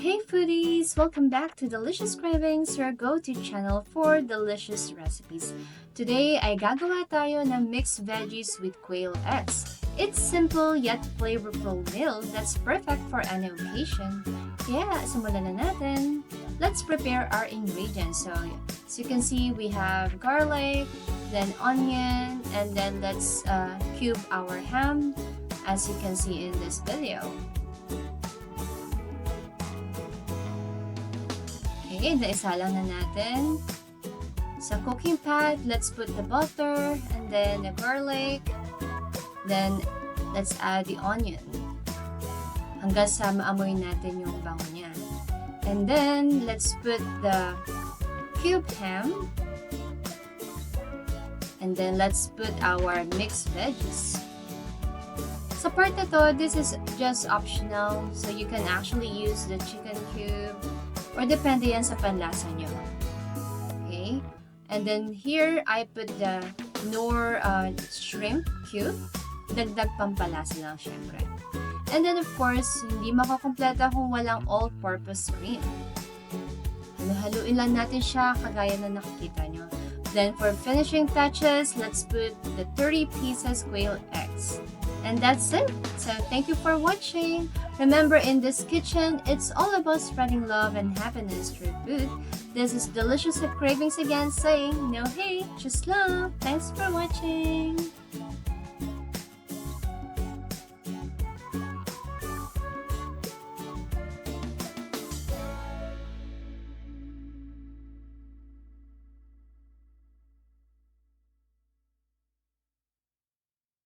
Hey foodies! Welcome back to Delicious Cravings, your go-to channel for delicious recipes. Today ay gagawa tayo ng mixed veggies with quail eggs. It's simple yet flavorful meal that's perfect for any occasion. Kaya simulan na natin. Let's prepare our ingredients. So as you can see, we have garlic, then onion, and then let's cube our ham as you can see in this video. Okay, naisa lang na natin. Sa cooking pot, let's put the butter and then the garlic. Then, let's add the onion. Hanggang sa maamoy natin yung bango niya. And then, let's put the cube ham. And then, let's put our mixed veggies. Sa part na to, this is just optional. So, you can actually use the chicken cube or depende yan sa panlasa nyo. Okay? And then here, I put the Knorr shrimp cube. Dagdag pampalasa lang syempre. And then of course, hindi makakompleta kung walang all-purpose cream. Halo-haluin lang natin siya kagaya na nakikita nyo. Then for finishing touches, let's put the 30 pieces quail eggs. And that's it. So thank you for watching. Remember, in this kitchen, it's all about spreading love and happiness through food. This is Delicious Cravings again saying, no hate, just love. Thanks for watching.